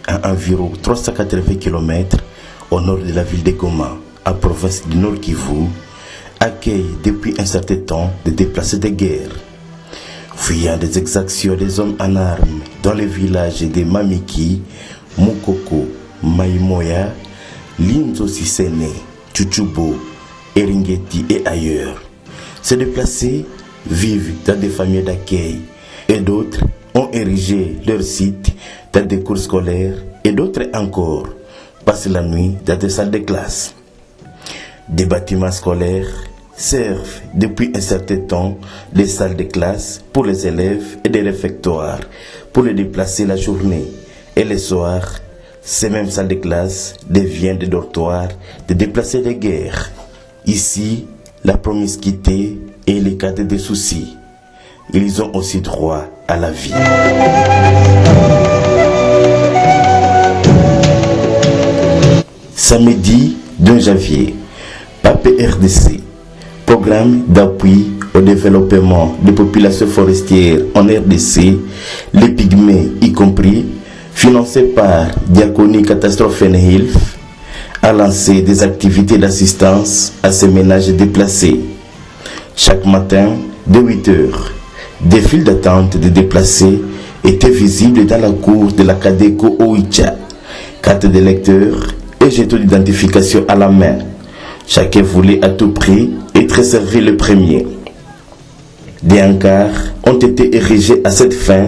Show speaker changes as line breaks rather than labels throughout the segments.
à environ 380 km au nord de la ville de Goma, en province du Nord Kivu, accueille depuis un certain temps des déplacés de guerre. Fuyant des exactions des hommes en armes dans les villages de Mamiki, Mukoko, Maïmoya, Linzo Sisene, Chuchubo, Eringeti et ailleurs. Ces déplacés vivent dans des familles d'accueil et d'autres ont érigé leur site dans des cours scolaires et d'autres encore passent la nuit dans des salles de classe. Des bâtiments scolaires servent depuis un certain temps des salles de classe pour les élèves et des réfectoires pour les déplacer la journée. Et le soir, ces mêmes salles de classe deviennent des dortoirs de déplacés de guerre. Ici, la promiscuité est le cadre des soucis. Ils ont aussi droit à la vie. Samedi 2 janvier, Pape RDC, programme d'appui au développement des populations forestières en RDC, les pygmées y compris, financé par Diaconie Catastrophe Hilf, a lancé des activités d'assistance à ces ménages déplacés. Chaque matin, de 8 heures, des files d'attente des déplacés étaient visibles dans la cour de la Kadeko Oicha. Carte de lecteur et jetons d'identification à la main. Chacun voulait à tout prix être servi le premier. Des hangars ont été érigés à cette fin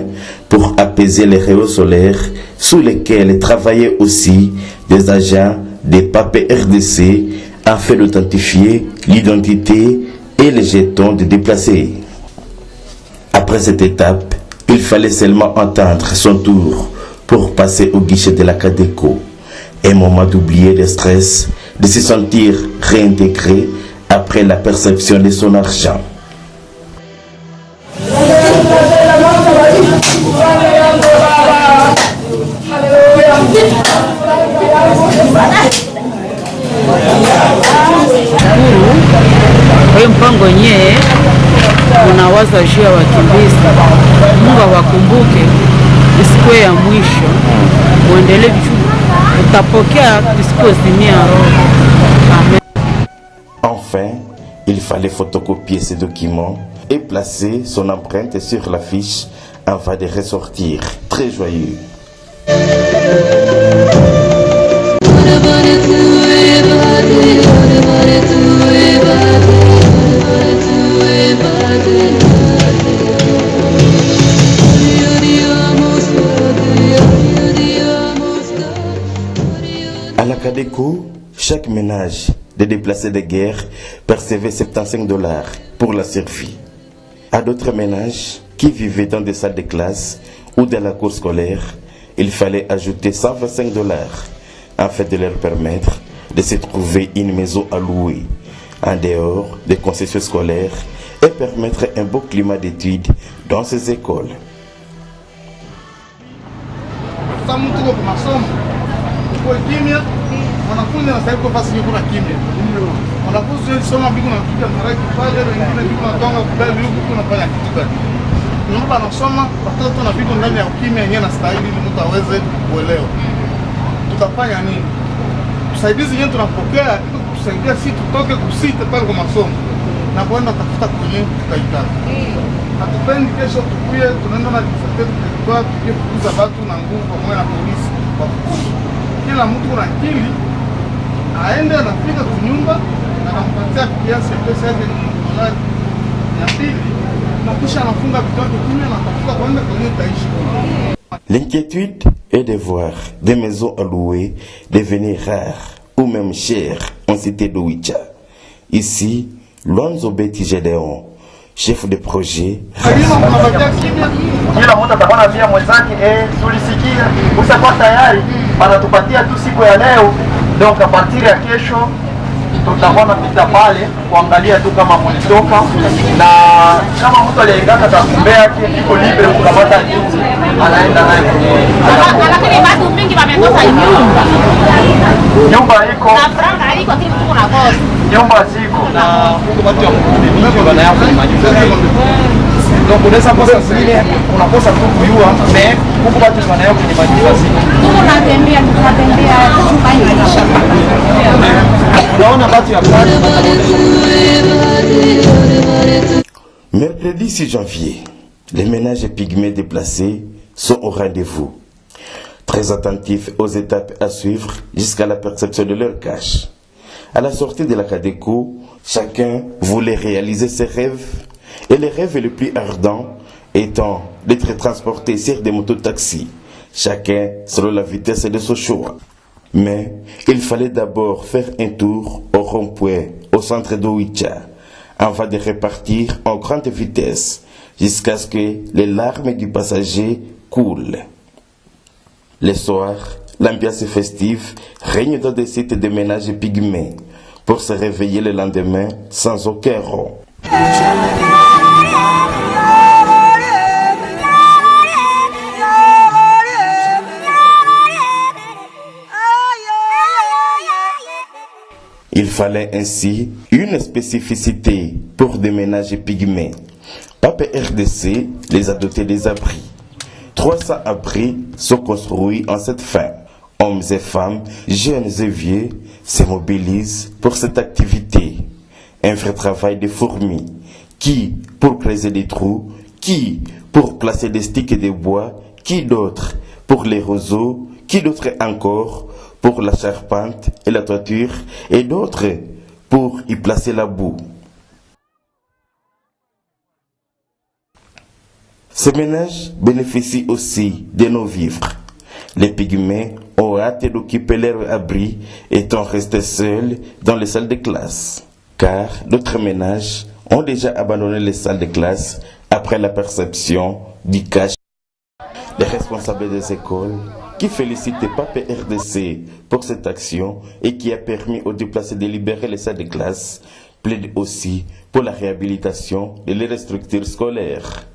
pour apaiser les rayons solaires sous lesquels travaillaient aussi des agents des Pape RDC afin d'authentifier l'identité et les jetons des déplacés. Après cette étape, il fallait seulement attendre son tour pour passer au guichet de la Kadeko. Un moment d'oublier le stress, de se sentir réintégré après la perception de son argent.
Kwa mpango nye unawaza juu ya wakimbizi, Mungu awakumbuke siku ya mwisho, muendelee utapokea tusikozimia roho. Amen.
Enfin, il fallait photocopier ces documents et placer son empreinte sur la fiche afin de ressortir très joyeux. À la Kadeko, chaque ménage des déplacés de guerre percevait $75 pour la survie. À d'autres ménages qui vivaient dans des salles de classe ou dans la cour scolaire, il fallait ajouter $125 afin de leur permettre de se trouver une maison à louer en dehors des concessions scolaires et permettre un beau climat d'études dans ces écoles.
Wanafunzi na saiko fasi yuko na kimya. Wanafunzi soma biku na kitu mara kipale wengine biku na tonga kubali yuko kuna fanya kitu gani. Naomba nasoma watoto na biku ndani ya kimya yenyewe na stahili ili mtu aweze kuelewa. Tutafanya nini? Usaidizi yetu tunapokea ili kusaidia sisi tutoke kusita pale kwa masomo na kwenda tafuta kwenye tutaitaka. Hatupendi kesho tukuye tunaenda na certificate kwa tuje kuuza watu na nguvu pamoja na polisi. Kila mtu na akili aende anafika kunyumba na anampatia kiasi ya pesa yake $2 na kisha anafunga vitabu kimya na atafuta kwenda kwenye taishi.
L'inquiétude est de voir des maisons à louer devenir rares ou même chères en cité d'Oicha. Ici, Luanzo Beti Gedeon, chef de projet.
Kila mtu atakuwa na mwenzake tulisikia usakuwa tayari wanatupatia tu siku ya leo, donc a partir ya kesho tutakuwa napita pale kuangalia tu kama mlitoka, na kama mtu aliengaka takumbe yake iko libre kukamata kitu anaenda naye kwenye.
Lakini watu mingi wametoka nyumba.
Nyumba iko
Na franga iko kitu kuna kosa.
Nyumba ziko na
watu wa mkubwa wanayafanya majukumu.
Donc unaweza kosa zile, unakosa tu kujua, mais huko watu wanayo kwenye majibu zile.
tunatembea chumba inaisha.
Unaona watu ya kazi.
Mercredi 6 janvier, les ménages pygmées déplacés sont au rendez-vous, très attentifs aux étapes à suivre jusqu'à la perception de leur cash. À la sortie de la Cadeco, chacun voulait réaliser ses rêves, et les rêves les plus ardents étant d'être transporté sur des mototaxis, chacun selon la vitesse de son choix. Mais il fallait d'abord faire un tour au rond-point, au centre d'Oicha, avant de repartir en grande vitesse, jusqu'à ce que les larmes du passager coulent. Le soir, l'ambiance festive règne dans des sites de ménages pygmées pour se réveiller le lendemain sans aucun rond. Il fallait ainsi une spécificité pour des ménages pygmées. Pape RDC les a dotés des abris. 300 abris sont construits en cette fin. Hommes et femmes, jeunes et vieux, se mobilisent pour cette activité. Un vrai travail de fourmis. Qui pour creuser des trous, qui pour placer des sticks de bois, qui d'autre pour les roseaux, qui d'autre encore pour la charpente et la toiture, et d'autres pour y placer la boue. Ces ménages bénéficient aussi de nos vivres. Les pygmées ont hâte d'occuper leur abri, étant restés seuls dans les salles de classe. Car d'autres ménages ont déjà abandonné les salles de classe après la perception du cash. Les responsables des écoles, qui félicitent Pape RDC pour cette action et qui a permis aux déplacés de libérer les salles de classe, plaident aussi pour la réhabilitation de leurs structures scolaires.